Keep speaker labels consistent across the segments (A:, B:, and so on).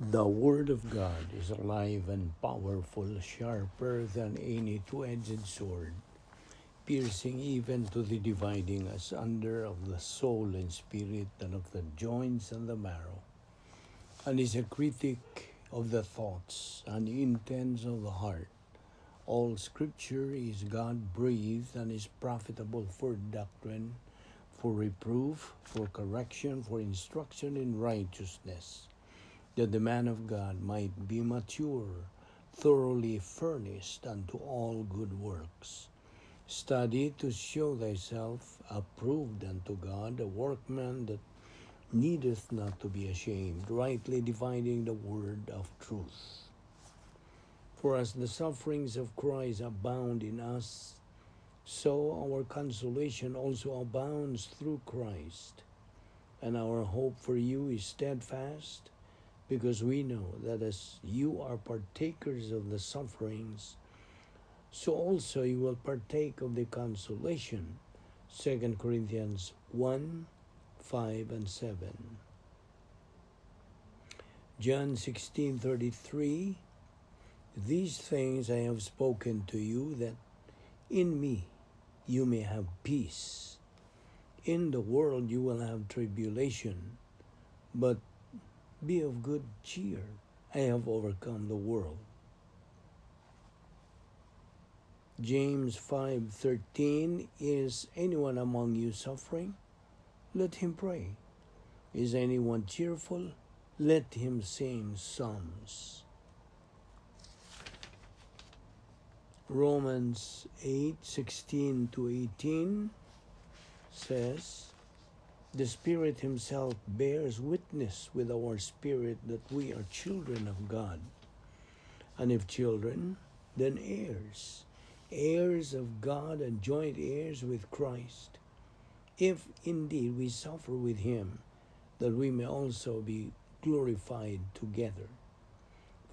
A: The Word of God is alive and powerful, sharper than any two-edged sword, piercing even to the dividing asunder of the soul and spirit and of the joints and the marrow, and is a critic of the thoughts and intents of the heart. All Scripture is God-breathed and is profitable for doctrine, for reproof, for correction, for instruction in righteousness, that the man of God might be mature, thoroughly furnished unto all good works. Study to show thyself approved unto God, a workman that needeth not to be ashamed, rightly dividing the word of truth. For as the sufferings of Christ abound in us, so our consolation also abounds through Christ. And our hope for you is steadfast, because we know that as you are partakers of the sufferings, so also you will partake of the consolation. 2 Corinthians 1, 5 and 7. John 16:33. These things I have spoken to you, that in me you may have peace. In the world you will have tribulation, but be of good cheer. I have overcome the world. James 5:13, is anyone among you suffering? Let him pray. Is anyone cheerful? Let him sing psalms. Romans 8:16-18 says, the Spirit himself bears witness with our spirit that we are children of God. And if children, then heirs, heirs of God and joint heirs with Christ, if indeed we suffer with him, that we may also be glorified together.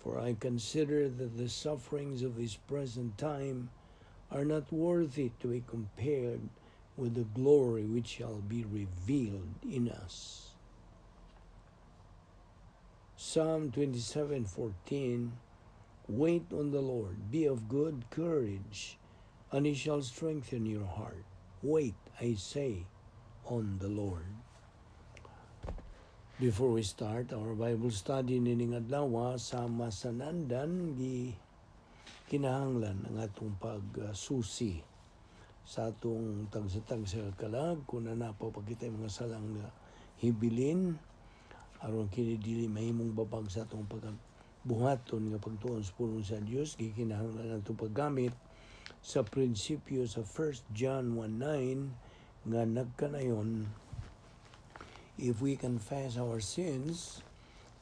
A: For I consider that the sufferings of this present time are not worthy to be compared with the glory which shall be revealed in us. Psalm 27:14, wait on the Lord, be of good courage, and he shall strengthen your heart. Wait, I say, on the Lord. Before we start our Bible study nining adlaw sa masanandan gi kinahanglan ang atong pagsusi sa atong tagsatag sa kalag kung napapakita mga salang na hibilin aron kini dili mahimong babag sa atong pagbuhaton nga pagtuon sa pulong sa Dios, gikinahanglan atong paggamit sa prinsipyo sa 1 John 1:9 nga nagkanayon, if we confess our sins,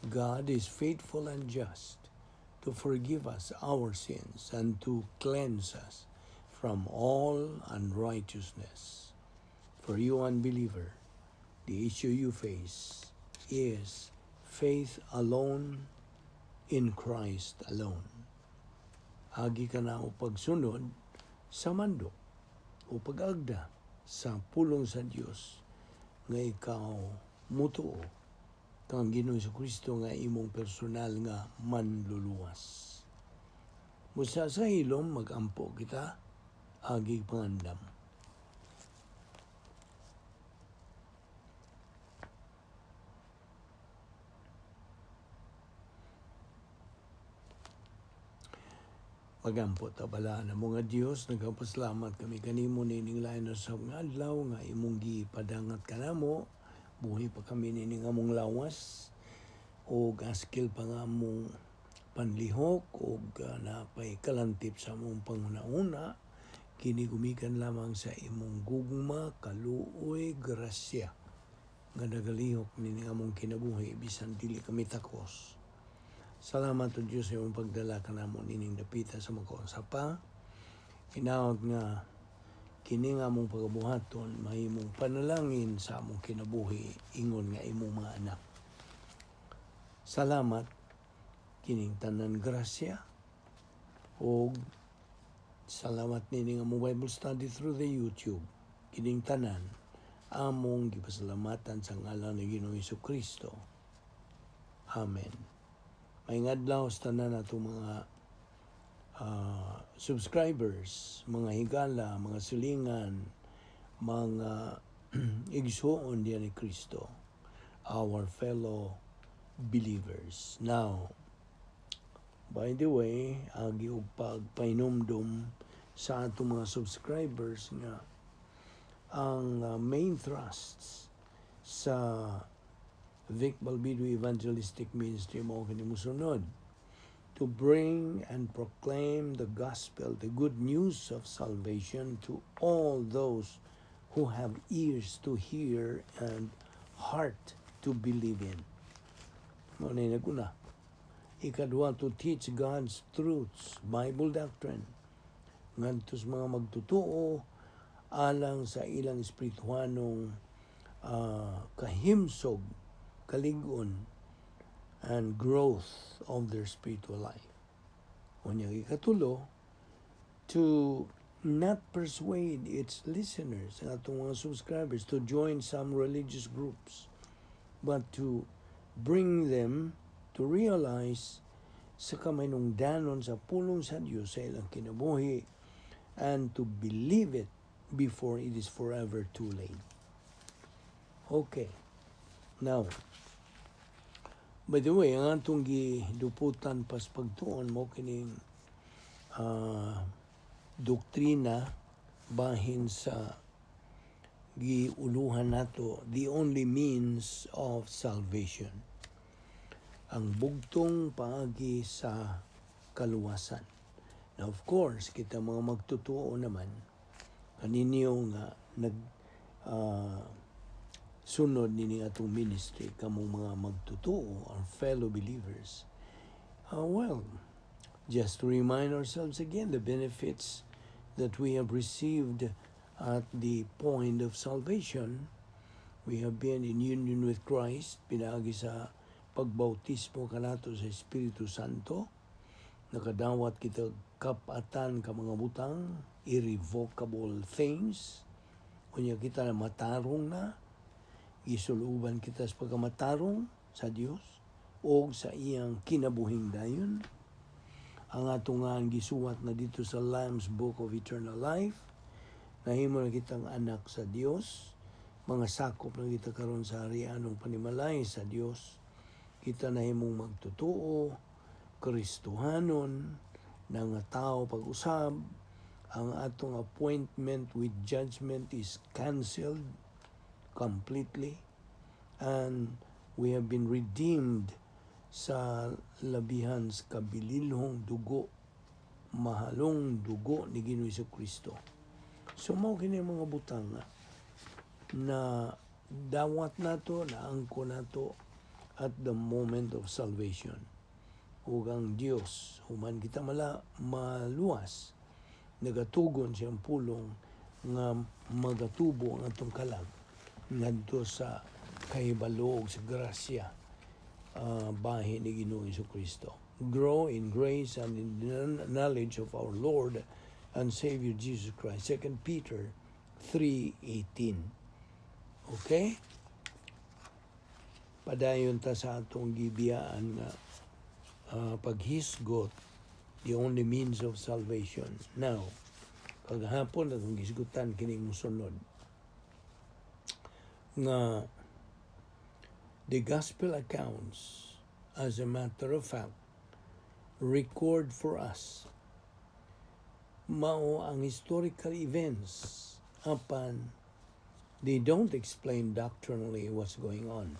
A: God is faithful and just to forgive us our sins and to cleanse us from all unrighteousness. For you unbeliever, the issue you face is faith alone in Christ alone. Agi ka na o pagsunod sa mando o pag-agda sa pulong sa Dios nga ikaw mutuo kang Ginoong Kristo nga imong personal nga manluluwas. Musa sa hilom magampo kita agi pangandam. Pagampo tabala na mga Dios, nagapasalamat kami kanimo nining lain sa mga adlaw nga imong gipadangat kanamo. Buhi pa kami nining among lawas o askil pa nga among panlihok o napay kalantip sa among panguna-una, kini gumikan lamang sa imong gugma, kaluoy, grasya nga nagalihok nining among kinabuhi bisan dili kami takos. Salamat o Diyos sa imong pagdala kanamo nining dapita sa magkonsapa. Hinaot nga kini nga among pagabuhaton mahimong panalangin sa among kinabuhi ingon nga imong mga anak. Salamat kining tanan grasya o salamat nining among Bible study through the YouTube. Kining tanan among gipasalamatan sa ngalan ni Ginoong Kristo. Amen. may ngadlaw sa tanan nato mga subscribers, mga higala, mga silingan, mga igsoon diyan ni Kristo, our fellow believers. Now, by the way, agi og pagpainumdum sa ato mga subscribers nga ang main thrusts sa Vic Balbido Evangelistic Ministry mo kini musunod to bring and proclaim the gospel, the good news of salvation to all those who have ears to hear and heart to believe in. Manay na kuna. Ikadwa, to teach God's truths, Bible doctrine, ngantos mga magtutuo alang sa ilang espirituhanong kahimsog, kaligon, and growth of their spiritual life. Unyang ikatulo, to not persuade its listeners, ang atong mga subscribers, to join some religious groups, but to bring them to realize sa kamanungdanon sa pulong sa Diyos sa ilang kinabuhi and to believe it before it is forever too late. Okay. Now, by the way, ang atong giduputan pas pagtuon mo kining doktrina bahin sa giuluhan nato, the only means of salvation. Ang bugtong paagi sa kaluwasan. Now, of course, kita mga magtutuo naman, kaninyo nga sunod nini atong ministry, kamong mga magtutuo, our fellow believers. Well, just to remind ourselves again the benefits that we have received at the point of salvation. We have been in union with Christ, pinagi sa pagbautismo kanato sa Espiritu Santo. Nakadawat kita kapatan ka mga butang, irrevocable things. Kunya kita na matarong na, isuluban kita sa pagkamatarong sa Dios o sa iyang kinabuhing dayon. Ang atong nga gisuwat na dito sa Lamb's Book of Eternal Life, nahimo na kitang anak sa Dios, mga sakop na kita karon sa harianong panimalay sa Dios, kita nahimong magtutuo, Kristohanon, na nga tao pag-usab, ang atong appointment with judgment is canceled completely, and we have been redeemed sa labihan sa kabililhong dugo, mahalong dugo ni Ginoong Jesucristo. So mao kini mga butang na dawat nato, na angko nato at the moment of salvation. Ug ang Dios, human kita maluwas, nagatugon siyang pulong nga magatubo ang atong kalag ngadto sa kahibalo ug sa grasya bahin ni Ginoong Jesucristo. Grow in grace and in the knowledge of our Lord and Savior Jesus Christ. 2 Peter 3:18. Okay? Padayon ta sa atong gibiyaan nga paghisgot, the only means of salvation. Now, kagahapon atong gisgutan kining musunod nga the gospel accounts, as a matter of fact, record for us mao ang historical events apan they don't explain doctrinally what's going on.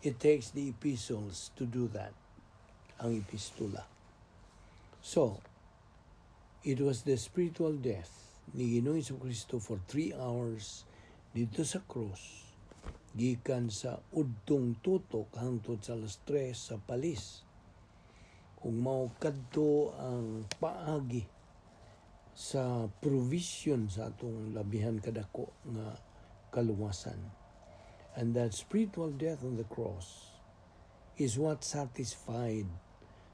A: It takes the epistles to do that, ang epistula. So, it was the spiritual death ni Ginoong Jesucristo for 3 hours dito sa cross, gikan sa udtong tutok hangtod sa alas 3 sa palis. Kung mao kadto ang paagi sa provision sa atong labihan kadako nga kaluwasan. And that spiritual death on the cross is what satisfied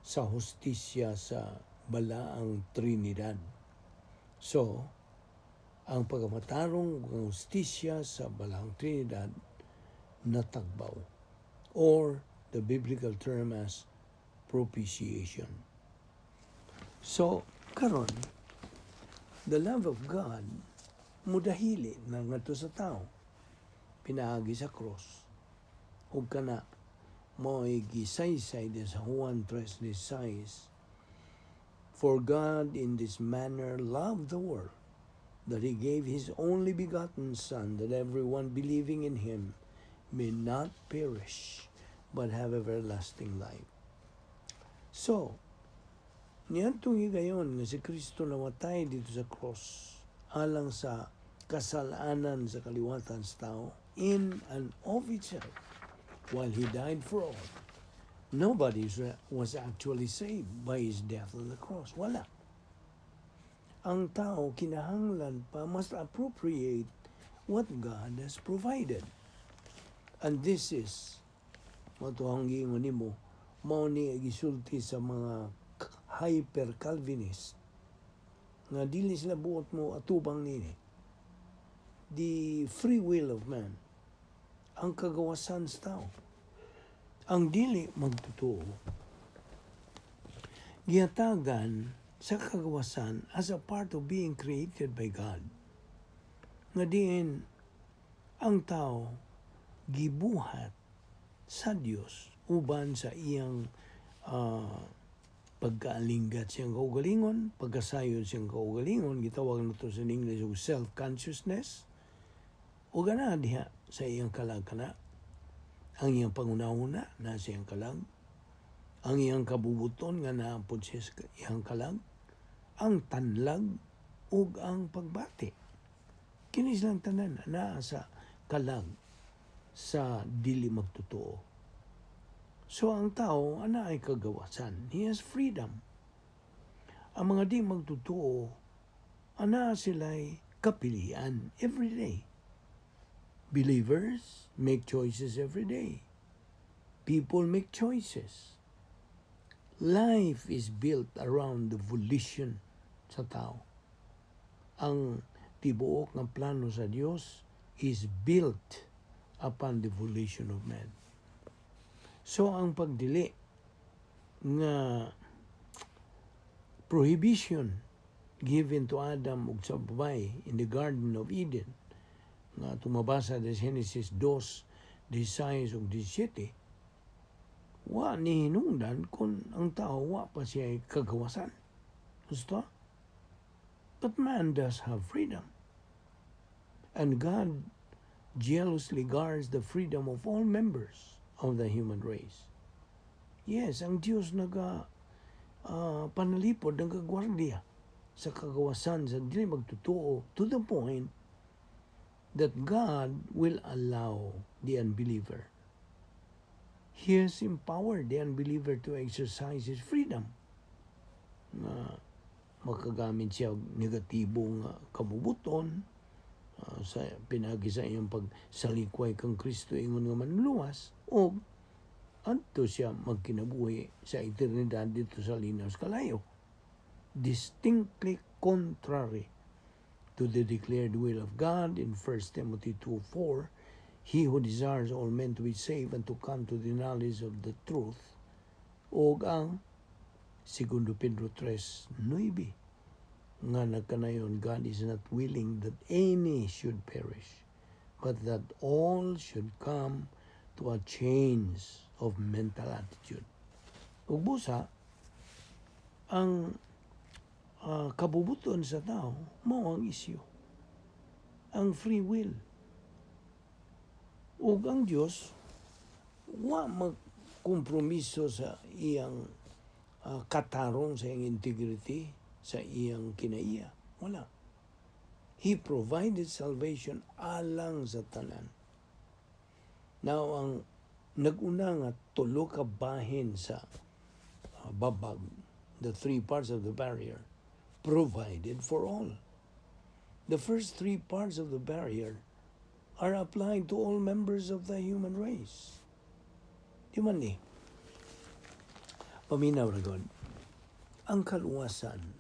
A: sa hustisya sa balaang Trinidad. So, ang pagamatarong ng hustisya sa balaang Trinidad natagbaw, or the biblical term as propitiation. So, karon, the love of God, mudahili na ngadto sa tao, pinaagi sa cross, ug kana mo'y gisaysay din sa Juan 3:16, for God in this manner loved the world, that He gave His only begotten Son, that everyone believing in Him may not perish, but have everlasting life. So, niyadtong higayon nga si Kristo namatay dito sa cross alang sa kasalanan sa kaliwatan sa tao in and of itself, while He died for all. Nobody was actually saved by His death on the cross. Wala. Ang tao kinahanglan pa must appropriate what God has provided. And this is matuhang giingon nimo mao ni gisulti sa mga hyper-Calvinist nga dili sila buot mo atubang nini. The free will of man, ang kagawasan sa tao, ang dili magtutuo, giyatagan sa kagawasan as a part of being created by God. Nga diin, ang tao gibuhat sa Dios uban sa iyang pagkaalinggat siyang kaugalingon, pagkasayon siyang kaugalingon, gitawag na ito sa English of self-consciousness, o gana diha sa iyang kalag-kana, ang iyang pangunahuna na sa iyang kalag, ang iyang kabubuton nga naapod siya sa iyang kalag, ang tanlag, ug ang pagbati. Kini silang tanan na sa kalag sa dili magtotoo. So ang tao, ana ay kagawasan. He has freedom. Ang mga di magtotoo, ana sila'y kapilian every day. Believers make choices every day. People make choices. Life is built around the volition sa tao. Ang tibuok ng plano sa Dios is built upon the volition of man. So ang pagdili nga prohibition given to Adam ug sa babae in the Garden of Eden nga tumabasa sa Genesis 2:16 ug 17, wa ni hinungdan kung ang tao wa pa siya kagawasan. Gusto? But man does have freedom. And God jealously guards the freedom of all members of the human race. Yes, ang Diyos panalipod ng kagwardiya sa kagawasan sa dili magtutuo, to the point that God will allow the unbeliever. He has empowered the unbeliever to exercise his freedom. Makagamit siya negatibong kabubuton, sa pinagi sa iyang pagsalikway kang Kristo ingon nga manluwas, o adto siya magkinabuhi sa eternidad dito sa linaw sa kalayo, distinctly contrary to the declared will of God in 1 Timothy 2:4, he who desires all men to be saved and to come to the knowledge of the truth, o ang 2 Pedro 3:9, nga nagkanayon, God is not willing that any should perish, but that all should come to a change of mental attitude. Ug busa, ang kabubuton sa tao, mao ang isyu. Ang free will. Ug ang Dios, wa magkompromiso sa iyang katarong, sa iyang integrity, sa iyang kinaiya. Wala. He provided salvation alang sa tanan. Now, ang nag-una nga tulo ka bahin sa babag, the three parts of the barrier, provided for all. The first three parts of the barrier are applied to all members of the human race. Di man ni? Paminaw na God. Ang kaluwasan,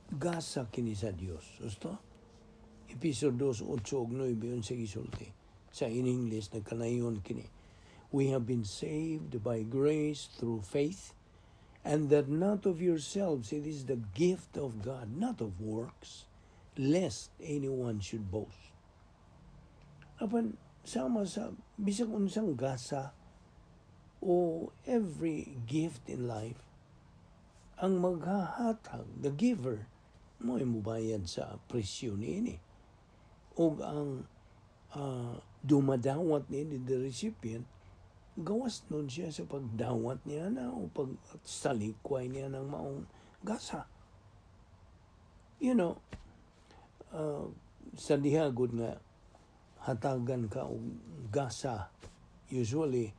A: gasa kini sa Dios. Gusto? Episode 2:8-9 sa gisulti. Sa in English nagkanayon kini. We have been saved by grace through faith, and that not of yourselves, it is the gift of God, not of works, lest anyone should boast. Apan, sama sa bisag unsang gasa o every gift in life, ang maghahatag, the giver, mo mubayad sa presyo niini. O ang dumadawat ni the recipient, gawas nun siya sa pagdawat niya na o pagsalikway niya ng maong gasa. You know, sa dihagod nga hatagan ka og gasa, usually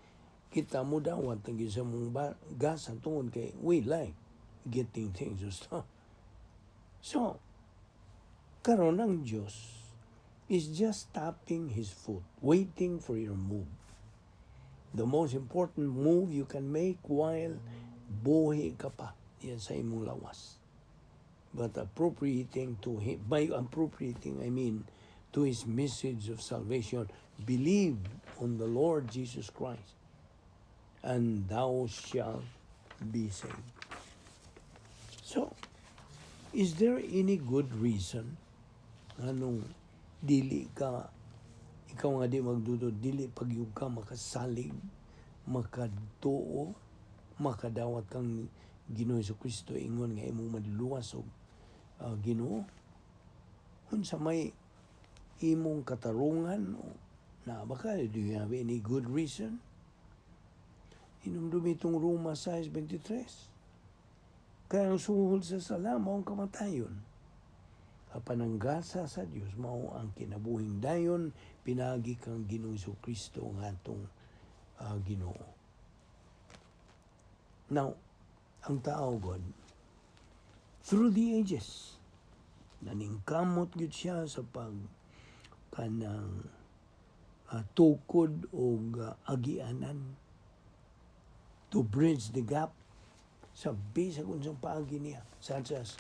A: kita mo dawat ang sa mong gasa tungod kay we like getting things or stuff. So, karon ang Diyos is just tapping His foot, waiting for your move. The most important move you can make while buhi ka pa yan sa imong lawas. But appropriating to Him, by appropriating I mean to His message of salvation, believe on the Lord Jesus Christ, and thou shalt be saved. So, is there any good reason anong dili ka, ikaw nga di magdudod, dili pag yung ka makasalig, makatuo, makadawat kang Ginoo sa Kristo, ingon nga imong madluwas o Ginoo? Unsa may imong katarungan o na baka, do you have any good reason? Inumdumi itong Roma 6:23. Kaya ang suhol sa sala, maong kamatayon. Kapananggasa sa Diyos, mao ang kinabuhing dayon, pinagi kang Ginoo sa Kristo ng atong Ginoo. Now, ang tao, God, through the ages, naningkamot yun siya sa kanang tukod o agianan to bridge the gap sa bisag unsang paagi niya, such as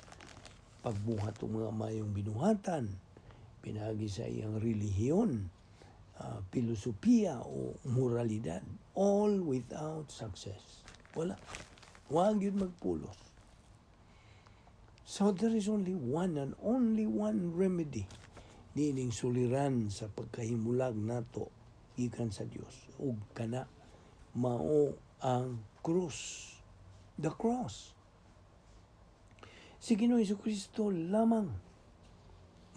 A: pagbuhat ng mga mayong binuhatan, pinagi sa iyang relihiyon, filosofiya o moralidad, all without success. Wala. Huwag yun magpulos. So there is only one and only one remedy nining suliran sa pagkahimulag nato gikan sa Dios ug kana mao ang krus. The cross. Si Ginoong Jesucristo lamang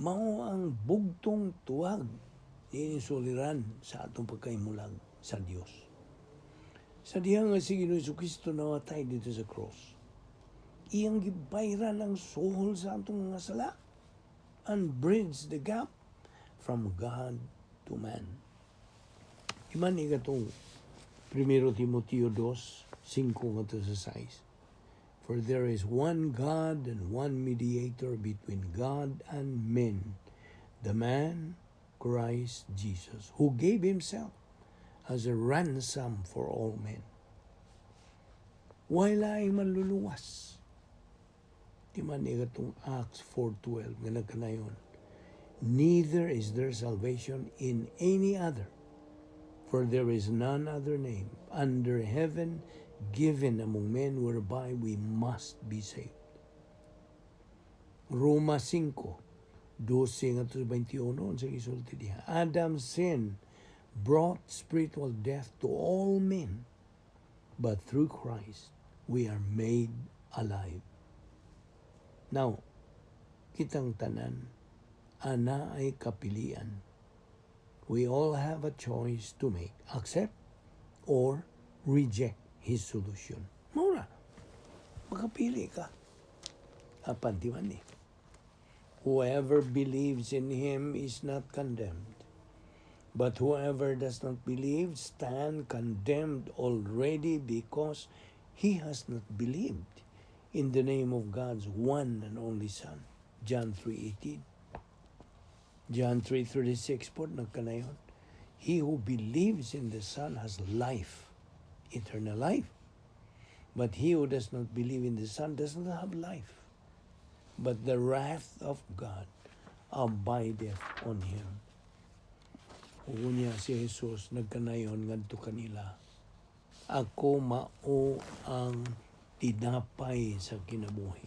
A: mao ang bugtong tuwag nining suliran sa atong pagkahimulag sa Dios. Sa dihang nga si Ginoong Jesucristo nawatay dito sa cross, iyang gibayran ang sohol sa atong mga sala and bridge the gap from God to man. Iman igatong 1 Timoteo 2:5-6. For there is one God and one mediator between God and men, the man Christ Jesus, who gave himself as a ransom for all men. Wala ay manluluwas. Di man igatong Acts 4:12 nga nagkanayon. Neither is there salvation in any other, for there is none other name under heaven given among men whereby we must be saved. Roma 5:12-21 sa gisulti diha. Adam's sin brought spiritual death to all men, but through Christ we are made alive. Now, kitang tanan, ana ay kapilian. We all have a choice to make, accept or reject His solution. Mura, makapili ka. Apan di man ni. Whoever believes in Him is not condemned. But whoever does not believe stand condemned already because he has not believed in the name of God's one and only Son. John 3:18. John 3:36 po nagkanayon. He who believes in the Son has life, eternal life. But he who does not believe in the Son does not have life, but the wrath of God abideth on him. Unya si Jesus nagkanayon ngadto kanila. Ako mao ang tinapay sa kinabuhi.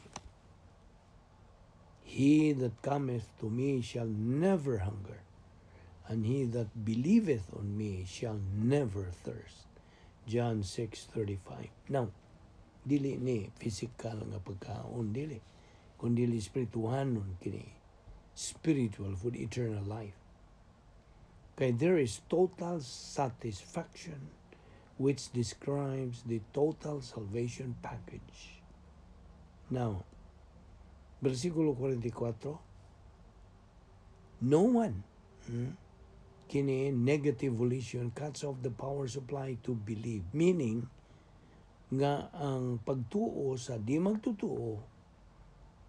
A: He that cometh to me shall never hunger, and he that believeth on me shall never thirst. John 6:35. Now, dili ni physical nga pagkaon, dili. Kundi spirituhanon kini. Spiritual food, eternal life. Kay there is total satisfaction which describes the total salvation package. Now, versikulo 44, no one, kini negative volition cuts off the power supply to believe. Meaning, nga ang pagtuo sa di magtutuo,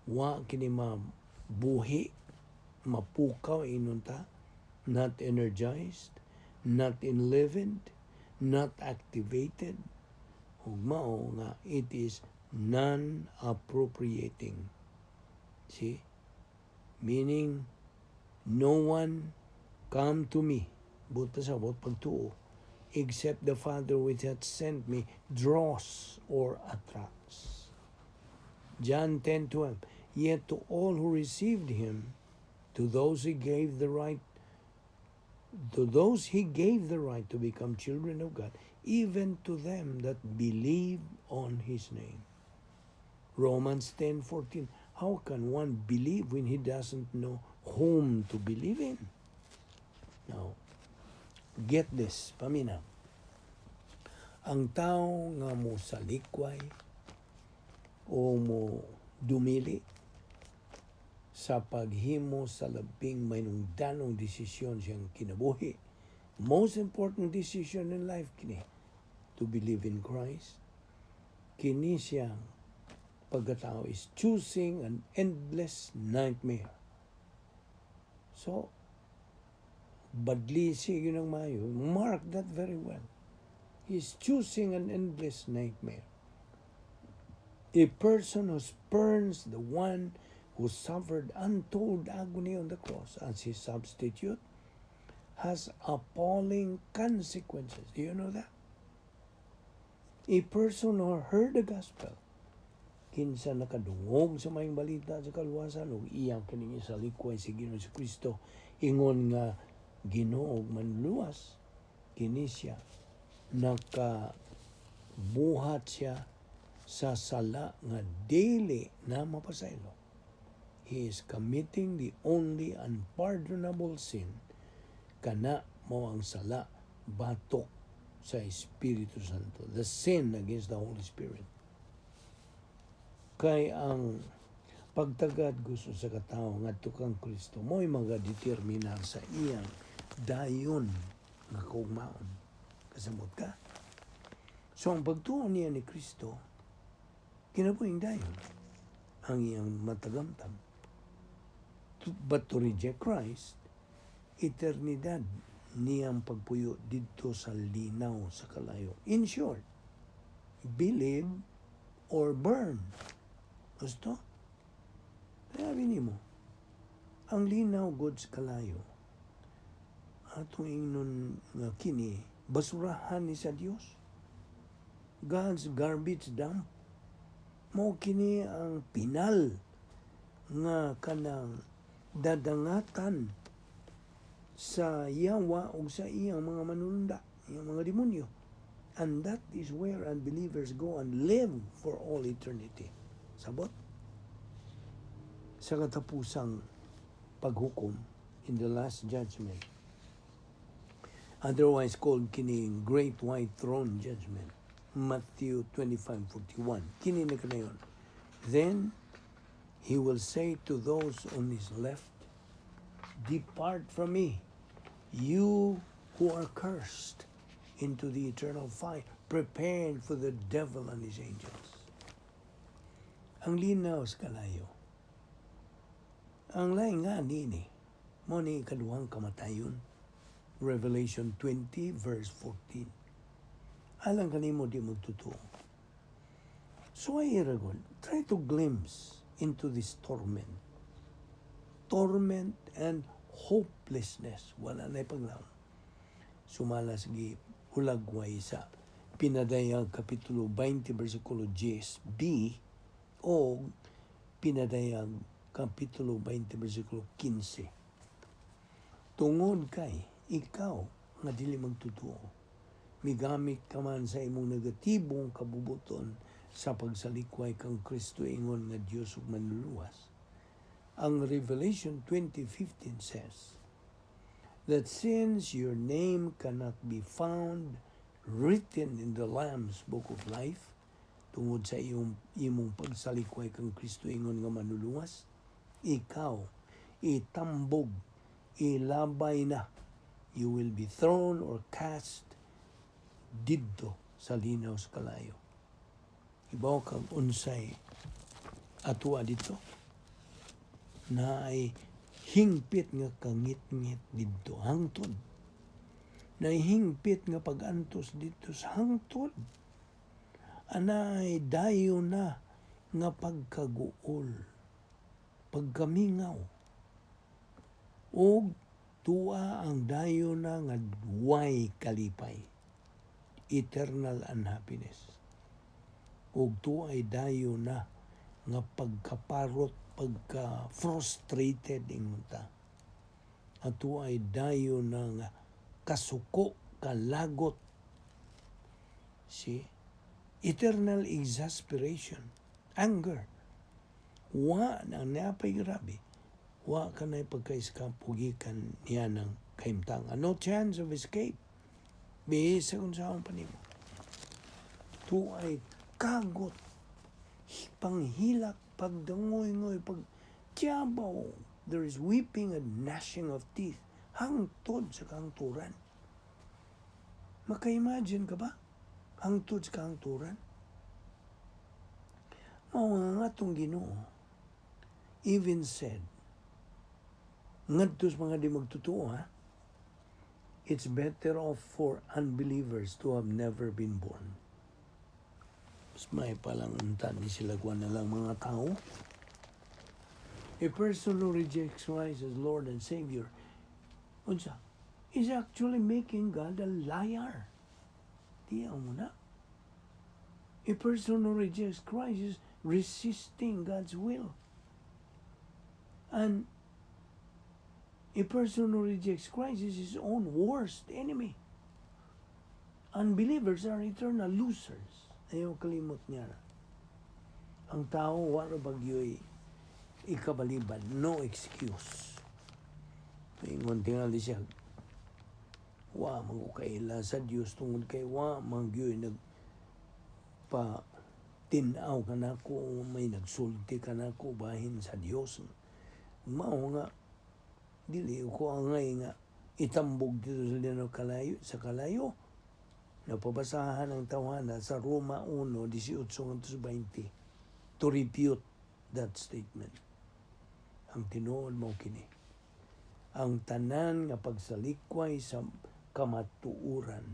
A: wa kini mabuhi, mapukaw inunta, not energized, not enlivened, not activated, ug mao nga it is non-appropriating. See? Meaning, no one come to me, buta sa bot pagtuo, except the Father which hath sent me draws or attracts. John 10:12. Yet to all who received him, to those he gave the right to become children of God, even to them that believe on his name. Romans 10:14. How can one believe when he doesn't know whom to believe in? Now, get this, paminaw. Ang tao nga mo salikway o mo dumili sa paghimo sa labing mainungdanong desisyon siyang kinabuhi. Most important decision in life kini, to believe in Christ. Kini siyang pagkatao is choosing an endless nightmare. So, badli siya yun ang mayo. Mark that very well. He's choosing an endless nightmare. A person who spurns the one who suffered untold agony on the cross as his substitute has appalling consequences. Do you know that? A person who heard the gospel, kinsa nakadungog sa mayong balita sa kaluwasan, o iyang kining sa likway si Ginoong si Kristo, ingon nga Ginoo manluwas, kini siya nakabuhat siya sa sala nga daily na mapasaylo. He is committing the only unpardonable sin, kana mo ang sala batok sa Espiritu Santo, the sin against the Holy Spirit. Kay ang pagtagad gusto sa katao ngadto kang Kristo mo'y magadeterminar sa iyang dayon nga kaugmaon. Kasamot ka. So ang pagtuon niya ni Kristo, kinabuhing dayon ang iyang matagamtam. But to reject Christ, eternidad niyang pagpuyo dito sa linaw sa kalayo. In short, believe or burn. Gusto? Kaya mo, ang linaw God sa kalayo, atong ingnon nga kini, basurahan ni sa Dios. God's garbage dump. Mo kini ang pinal nga kanang dadangatan sa yawa o sa iyang mga manununda, iyang mga demonyo. And that is where unbelievers go and live for all eternity. Sabot? Sa katapusang paghukom in the last judgment, otherwise called kining Great White Throne Judgment, Matthew 25:41. Kini na kanayon. Then he will say to those on his left, depart from me, you who are cursed, into the eternal fire, prepared for the devil and his angels. Ang linaw sa kalayo. Ang laing nga nini, mo ni ikaduhang kamatayon. Revelation 20 verse 14. Alang kanimo di magtutuo. So ay iragon, try to glimpse into this torment. Torment and hopelessness. Wala na ipaglaom. Sumalas gi hulagway sa pinadayag Kapitulo 20, versikulo 10b, o pinadayag Kapitulo 20, versikulo 15. Tungod kay ikaw nga dili magtutuo, migamit ka man sa imong negatibong kabubuton sa pagsalikway kang Kristo ingon nga Dios ug manluluwas. Ang Revelation 20:15 says that since your name cannot be found written in the Lamb's Book of Life, tungod sa imong pagsalikway kang Kristo ingon nga manluluwas, ikaw itambog, ilabay na. You will be thrown or cast didto sa linaw sa kalayo. Ibaw kang unsay atua dito na ay hingpit nga kangit-ngit didto hangtod. Na hingpit nga pagantos dito sa hangtod. Anay dayo na nga pagkaguol, pagkamingaw. O tua ang dayo na nga way kalipay, eternal unhappiness. O tua ay dayo na nga pagkaparot, pagka-frustrated ingunta. At tua ay dayo na nga kasuko, kalagot. See? Eternal exasperation, anger. Wa na napay grabe. Wa ka na'y pagka-iskapugikan niya ng kaimtangan. No chance of escape. Bisa kung saan panimo. Tu ay kagot, panghilak, pagdangoy-ngoy, pagtiyabaw. There is weeping and gnashing of teeth. Hangtod sa kahangturan. Maka-imagine ka ba? Hangtod sa kahangturan? Mga nga itong Ginoo even said, ngadtos mga di magtutuo, ha? It's better off for unbelievers to have never been born. Mas may palang untan ni sila kuha na lang mga tao. A person who rejects Christ as Lord and Savior, unsa, is actually making God a liar. Tiyaw mo na. A person who rejects Christ is resisting God's will. And a person who rejects Christ is his own worst enemy. Unbelievers are eternal losers. Ayaw kalimot niya na. Ang tao, wala bagyo'y ikabalibad. No excuse. Ingon tingali siya, wa magkaila sa Diyos tungod kay wa magyo'y nagpa tinaw ka na ko, may nagsulti ka na ko bahin sa Diyos. Mao nga, dili ko angay nga itambog dito sa linaw kalayo, sa kalayo. Napabasahan ang tawana sa Roma 1:18-20 to refute that statement. Ang tinuod mo kini. Ang tanan nga pagsalikway sa kamatuuran,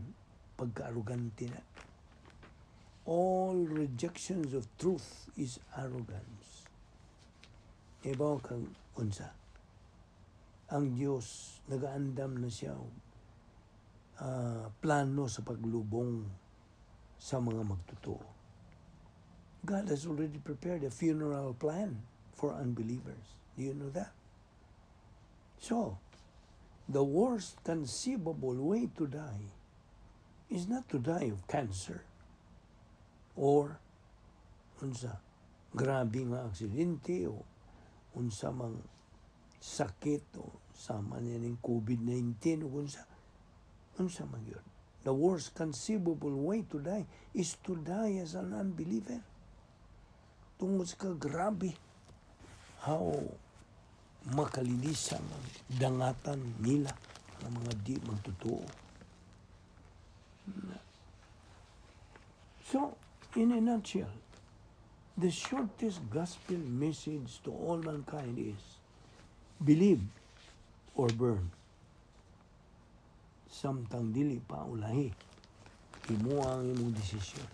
A: pagkaarugante na. All rejections of truth is arrogance. Ibaw kang unsa. Ang Diyos, nagaandam na siya plano sa paglubong sa mga magtutuo. God has already prepared a funeral plan for unbelievers. Do you know that? So, the worst conceivable way to die is not to die of cancer or unsa grabe nga aksidente o unsa mang sakit o sama niya ng COVID-19 o unsa man yun. The worst conceivable way to die is to die as an unbeliever. Tungod sa grabe how makalilisan ang dangatan nila ng mga di magtutuo. So, in a nutshell, the shortest gospel message to all mankind is believe or burn. Samtang dili pa ulahi, imo ang imong desisyon.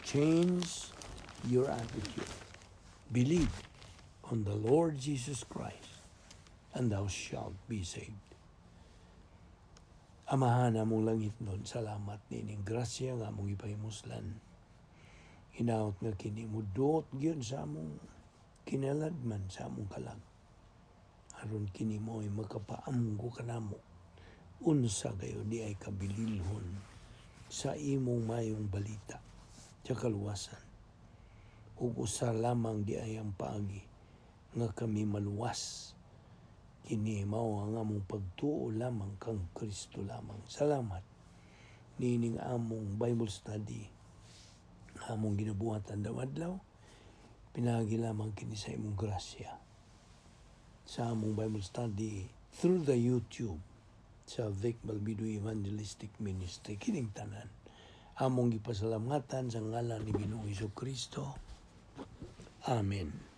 A: Change your attitude. Believe on the Lord Jesus Christ, and thou shalt be saved. Amahan among langit nun, salamat nining grasya nga among ipahimuslan. Hinaot nga kini mudot gyud sa among kinaladman sa among kalag. Aron kini mo ay makapaamgo kanamo. Unsa gayo di ay kabililhon sa imong mayong balita sa kaluwasan. Ug usa lamang di ay ang paagi nga kami maluwas. Kini mao ang among pagtuo lamang kang Kristo lamang. Salamat nining among Bible study among ginabuhatan daw-adlaw. Pinagi lamang kini sa imong grasya sa among Bible study through the YouTube sa Vic Balbido Evangelistic Ministry. Kining tanan among gipasalamatan sa ngalan ni Ginoong Hesukristo. Amen.